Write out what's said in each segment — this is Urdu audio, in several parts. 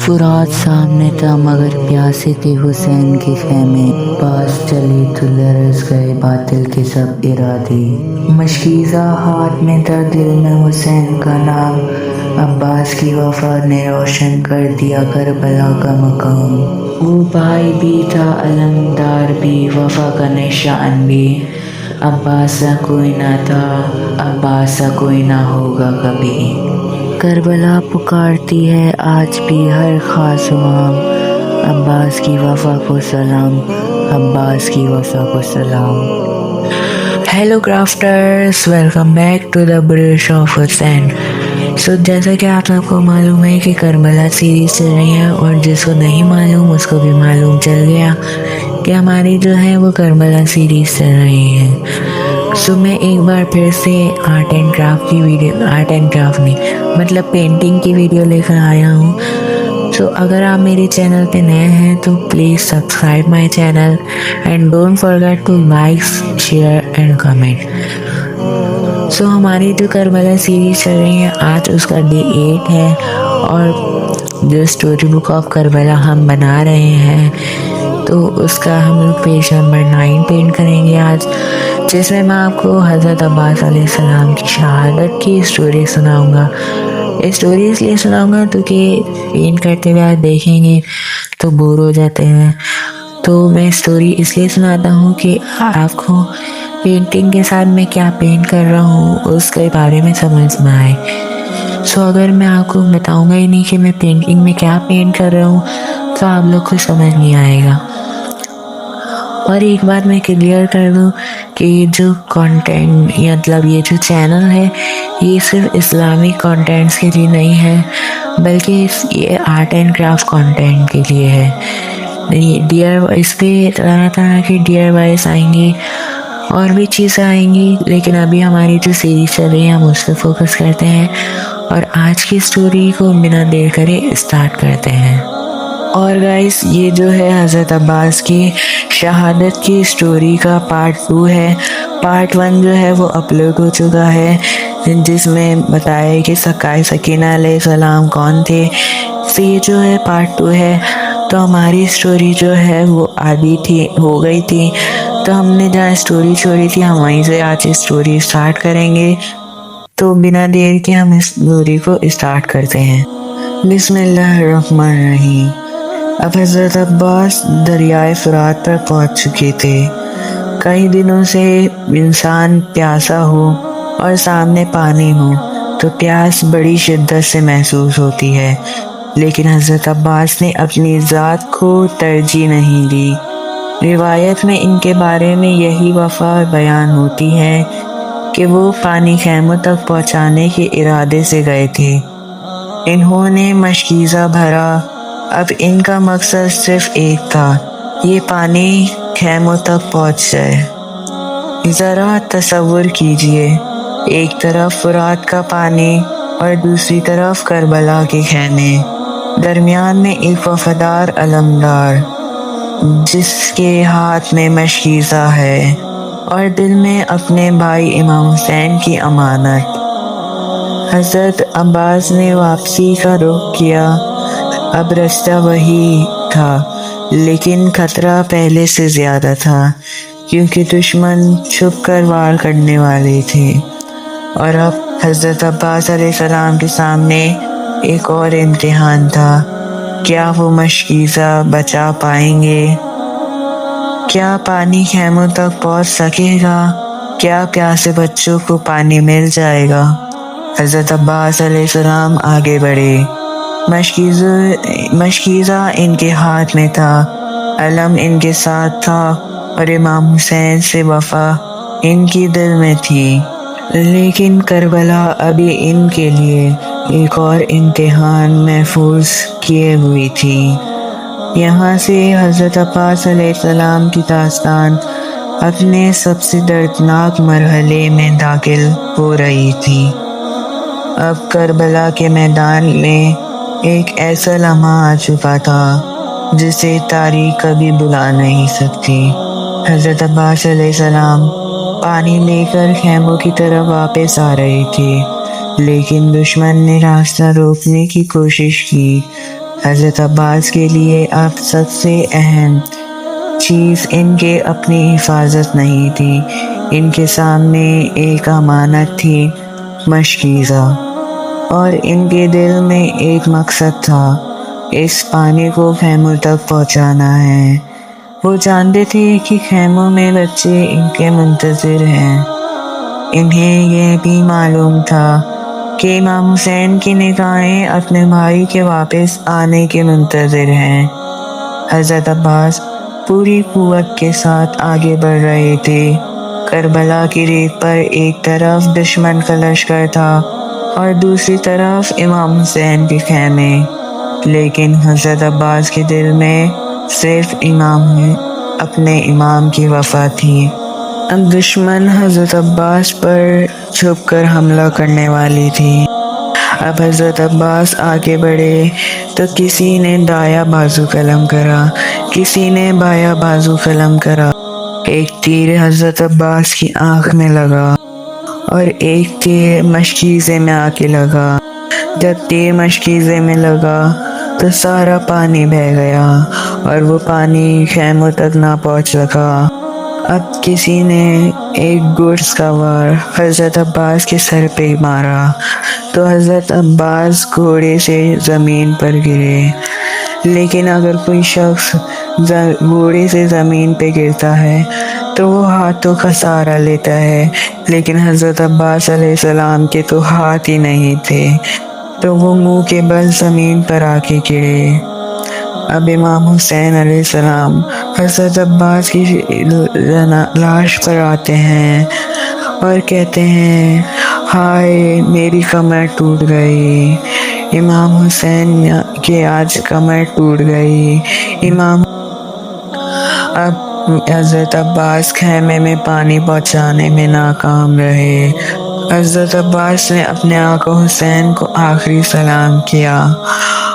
فرات سامنے تھا مگر پیاسے تھے حسین کے خیمے، پاس چلے تو لرز گئے باطل کے سب ارادے۔ مشکیزہ ہاتھ میں تھا دل میں حسین کا نام، عباس کی وفا نے روشن کر دیا کربلا کا مقام۔ وہ بھائی بھی تھا علمدار بھی، وفا کا نشان بھی، عباس سا کوئی نہ تھا، عباس سا کوئی نہ ہوگا کبھی۔ کربلا پکارتی ہے آج بھی ہر خاص و عام، عباس کی وفا کو سلام، عباس کی وفا کو سلام۔ Hello crafters, welcome back to the brush of Hussain. جیسا کہ آپ سب کو معلوم ہے کہ کربلا سیریز چل رہی ہے، اور جس کو نہیں معلوم اس کو بھی معلوم چل گیا کہ ہماری جو ہے وہ کربلا سیریز چل رہی ہے۔ میں ایک بار پھر سے آرٹ اینڈ کرافٹ کی ویڈیو، آرٹ اینڈ کرافٹ نہیں مطلب پینٹنگ کی ویڈیو لے کر آیا ہوں۔ اگر آپ میرے چینل پہ نئے ہیں تو please subscribe my channel and don't forget to like, share and comment. ہماری جو کربلا سیریز چل رہی ہے آج اس کا ڈے 8 ہے، اور جو اسٹوری بک آف کربلا ہم بنا رہے ہیں تو اس کا ہم لوگ پیج نمبر 9 پینٹ کریں گے آج، جس میں آپ کو حضرت عباس علیہ السلام کی شہادت کی اسٹوری سناؤں گا۔ اسٹوری اس لیے سناؤں گا کیونکہ پینٹ کرتے ہوئے آپ دیکھیں گے تو بور ہو جاتے ہیں، تو میں اسٹوری اس لیے سناتا ہوں کہ آپ کو پینٹنگ کے ساتھ میں کیا پینٹ کر رہا ہوں اس کے بارے میں سمجھ میں آئے۔ اگر میں آپ کو بتاؤں گا ہی نہیں کہ میں پینٹنگ میں کیا پینٹ کر رہا ہوں تو آپ لوگ کو سمجھ نہیں آئے گا۔ اور ایک بات میں کلیئر کر دوں کہ یہ جو کانٹینٹ مطلب یہ جو چینل ہے یہ صرف اسلامک کانٹینٹس کے لیے نہیں ہے، بلکہ یہ آرٹ اینڈ کرافٹ کانٹینٹ کے لیے ہے۔ اس پہ طرح طرح کے DIYs آئیں گے اور بھی چیزیں آئیں گی، لیکن ابھی ہماری جو سیریز چل رہی ہے ہم اس پہ فوکس کرتے ہیں، اور آج کی اسٹوری کو بنا دیر کرے اسٹارٹ کرتے ہیں۔ اور گائز یہ جو ہے حضرت عباس کی شہادت کی اسٹوری کا پارٹ 2 ہے۔ پارٹ 1 جو ہے وہ اپلوڈ ہو چکا ہے، جس میں بتایا کہ سکینہ علیہ السلام کون تھے۔ یہ جو ہے پارٹ 2 ہے، تو ہماری اسٹوری جو ہے وہ آدھی ہو گئی تھی، تو ہم نے جہاں اسٹوری چھوڑی تھی ہم وہیں سے آج اسٹوری اسٹارٹ کریں گے۔ تو بنا دیر کے ہم اس اسٹوری کو اسٹارٹ کرتے ہیں۔ بسم اللہ الرحمن الرحیم۔ اب حضرت عباس دریائے فرات پر پہنچ چکے تھے۔ کئی دنوں سے انسان پیاسا ہو اور سامنے پانی ہو تو پیاس بڑی شدت سے محسوس ہوتی ہے، لیکن حضرت عباس نے اپنی ذات کو ترجیح نہیں دی۔ روایت میں ان کے بارے میں یہی وفا بیان ہوتی ہے کہ وہ پانی خیموں تک پہنچانے کے ارادے سے گئے تھے۔ انہوں نے مشکیزہ بھرا، اب ان کا مقصد صرف ایک تھا، یہ پانی خیموں تک پہنچ جائے۔ ذرا تصور کیجئے، ایک طرف فرات کا پانی اور دوسری طرف کربلا کے خیمے، درمیان میں ایک وفادار علمدار جس کے ہاتھ میں مشکیزہ ہے اور دل میں اپنے بھائی امام حسین کی امانت۔ حضرت عباس نے واپسی کا رخ کیا۔ اب راستہ وہی تھا، لیکن خطرہ پہلے سے زیادہ تھا، کیونکہ دشمن چھپ کر وار کرنے والے تھے، اور اب حضرت عباس علیہ السلام کے سامنے ایک اور امتحان تھا۔ کیا وہ مشکیزہ بچا پائیں گے؟ کیا پانی خیموں تک پہنچ سکے گا؟ کیا پیاسے بچوں کو پانی مل جائے گا؟ حضرت عباس علیہ السلام آگے بڑھے۔ مشکیزہ ان کے ہاتھ میں تھا، علم ان کے ساتھ تھا، اور امام حسین سے وفا ان کی دل میں تھی، لیکن کربلا ابھی ان کے لیے ایک اور امتحان محفوظ کیے ہوئی تھی۔ یہاں سے حضرت عباس علیہ السلام کی داستان اپنے سب سے دردناک مرحلے میں داخل ہو رہی تھی۔ اب کربلا کے میدان میں ایک ایسا لمحہ آ چکا تھا جسے تاریخ کبھی بھلا نہیں سکتی۔ حضرت عباس علیہ السلام پانی لے کر خیموں کی طرف واپس آ رہے تھے، لیکن دشمن نے راستہ روکنے کی کوشش کی۔ حضرت عباس کے لیے اب سب سے اہم چیز ان کے اپنی حفاظت نہیں تھی، ان کے سامنے ایک امانت تھی، مشکیزہ، اور ان کے دل میں ایک مقصد تھا، اس پانی کو خیموں تک پہنچانا ہے۔ وہ جانتے تھے کہ خیموں میں بچے ان کے منتظر ہیں۔ انہیں یہ بھی معلوم تھا کہ امام حسین کی نگاہیں اپنے بھائی کے واپس آنے کے منتظر ہیں۔ حضرت عباس پوری قوت کے ساتھ آگے بڑھ رہے تھے۔ کربلا کی ریت پر ایک طرف دشمن کا لشکر تھا اور دوسری طرف امام حسین کے خیمے، لیکن حضرت عباس کے دل میں صرف اپنے امام کی وفا تھی۔ اب دشمن حضرت عباس پر چھپ کر حملہ کرنے والی تھی۔ اب حضرت عباس آگے بڑھے تو کسی نے دایاں بازو قلم کرا، کسی نے بایاں بازو قلم کرا۔ ایک تیر حضرت عباس کی آنکھ میں لگا اور ایک تیر مشکیزے میں آ کے لگا۔ جب تیر مشکیزے میں لگا تو سارا پانی بہہ گیا اور وہ پانی خیموں تک نہ پہنچ سکا۔ اب کسی نے ایک گرز کا وار حضرت عباس کے سر پہ مارا تو حضرت عباس گھوڑے سے زمین پر گرے۔ لیکن اگر کوئی شخص گھوڑے سے زمین پہ گرتا ہے تو وہ ہاتھوں کا سہارا لیتا ہے، لیکن حضرت عباس علیہ السلام کے تو ہاتھ ہی نہیں تھے، تو وہ منہ کے بل زمین پر آ کے گرے۔ اب امام حسین علیہ السلام حضرت عباس کی لاش پر آتے ہیں اور کہتے ہیں، ہائے میری کمر ٹوٹ گئی۔ امام حسین کی آج کمر ٹوٹ گئی۔ اب حضرت عباس خیمے میں پانی پہنچانے میں ناکام رہے۔ حضرت عباس نے اپنے آقا حسین کو آخری سلام کیا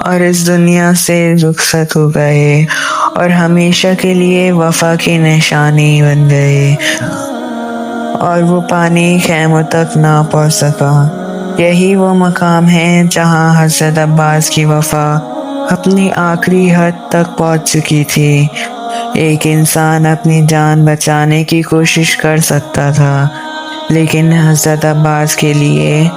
اور اس دنیا سے رخصت ہو گئے اور ہمیشہ کے لیے وفا کی نشانی بن گئے، اور وہ پانی خیموں تک نہ پہنچ سکا۔ یہی وہ مقام ہے جہاں حضرت عباس کی وفا اپنی آخری حد تک پہنچ چکی تھی۔ ایک انسان اپنی جان بچانے کی کوشش کر سکتا تھا، لیکن حضرت عباس کے لیے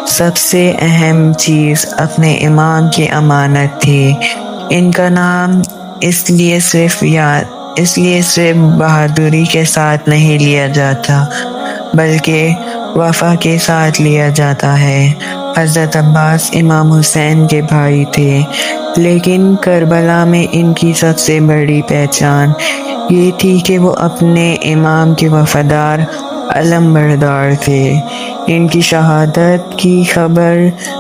سب سے اہم چیز اپنے امام کی امانت تھی۔ ان کا نام اس لیے صرف بہادری کے ساتھ نہیں لیا جاتا، بلکہ وفا کے ساتھ لیا جاتا ہے۔ حضرت عباس امام حسین کے بھائی تھے، لیکن کربلا میں ان کی سب سے بڑی پہچان یہ تھی کہ وہ اپنے امام کے وفادار علم بردار تھے۔ ان کی شہادت کی خبر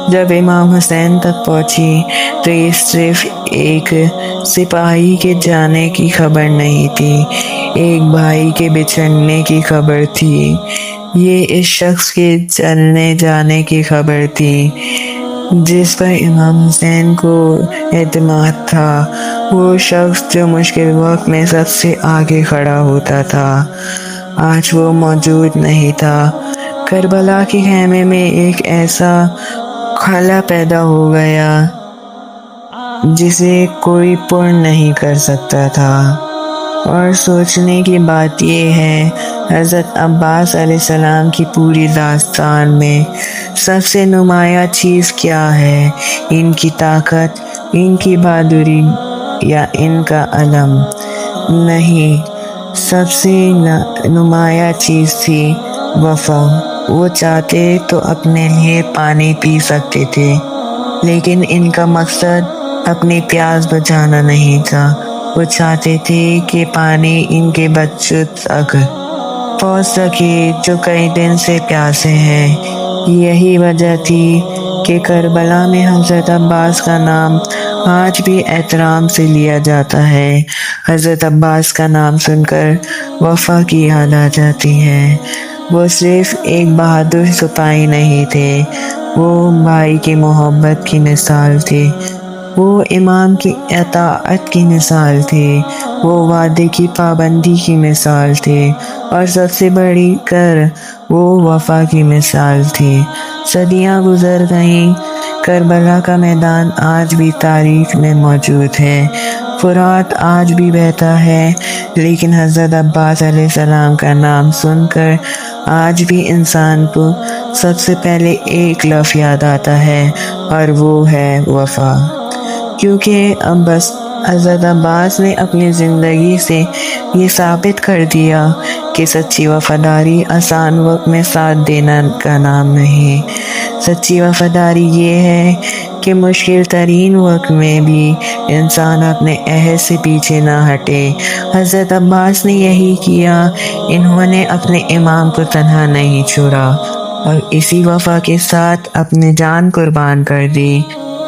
جب امام حسین تک پہنچی تو یہ صرف ایک سپاہی کے جانے کی خبر نہیں تھی، ایک بھائی کے بچھڑنے کی خبر تھی۔ یہ اس شخص کے چلنے جانے کی خبر تھی جس پر امام حسین کو اعتماد تھا، وہ شخص جو مشکل وقت میں سب سے آگے کھڑا ہوتا تھا۔ آج وہ موجود نہیں تھا۔ کربلا کے خیمے میں ایک ایسا خلا پیدا ہو گیا جسے کوئی پر نہیں کر سکتا تھا۔ اور سوچنے کی بات یہ ہے، حضرت عباس علیہ السلام کی پوری داستان میں سب سے نمایاں چیز کیا ہے؟ ان کی طاقت، ان کی بہادری یا ان کا علم؟ نہیں، سب سے نمایاں چیز تھی وفا۔ وہ چاہتے تو اپنے لیے پانی پی سکتے تھے، لیکن ان کا مقصد اپنی پیاس بجھانا نہیں تھا۔ وہ چاہتے تھے کہ پانی ان کے بچوں تک پہنچ سکے جو کئی دن سے پیاسے ہیں۔ یہی وجہ تھی کہ کربلا میں حضرت عباس کا نام آج بھی احترام سے لیا جاتا ہے۔ حضرت عباس کا نام سن کر وفا کی یاد آ جاتی ہے۔ وہ صرف ایک بہادر سپاہی نہیں تھے، وہ بھائی کی محبت کی مثال تھے، وہ امام کی اطاعت کی مثال تھے، وہ وعدے کی پابندی کی مثال تھے، اور سب سے بڑھ کر وہ وفا کی مثال تھی۔ صدیاں گزر گئیں، کربلا کا میدان آج بھی تاریخ میں موجود ہے، فرات آج بھی بہتا ہے، لیکن حضرت عباس علیہ السلام کا نام سن کر آج بھی انسان کو سب سے پہلے ایک لفظ یاد آتا ہے، اور وہ ہے وفا۔ کیونکہ بس حضرت عباس نے اپنی زندگی سے یہ ثابت کر دیا کہ سچی وفاداری آسان وقت میں ساتھ دینا کا نام نہیں، سچی وفاداری یہ ہے کہ مشکل ترین وقت میں بھی انسان اپنے عہد سے پیچھے نہ ہٹے۔ حضرت عباس نے یہی کیا، انہوں نے اپنے امام کو تنہا نہیں چھوڑا اور اسی وفا کے ساتھ اپنی جان قربان کر دی۔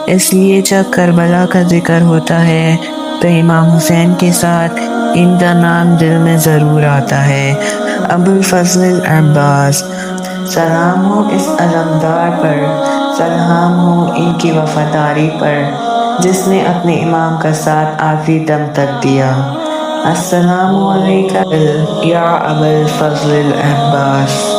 اس لیے جب کربلا کا ذکر ہوتا ہے تو امام حسین کے ساتھ ان کا نام دل میں ضرور آتا ہے۔ ابو الفضل العباس، سلام ہو اس علمدار پر، سلام ہو ان کی وفاداری پر، جس نے اپنے امام کا ساتھ آخری دم تک دیا۔ السلام علیکم یا ابو الفضل العباس۔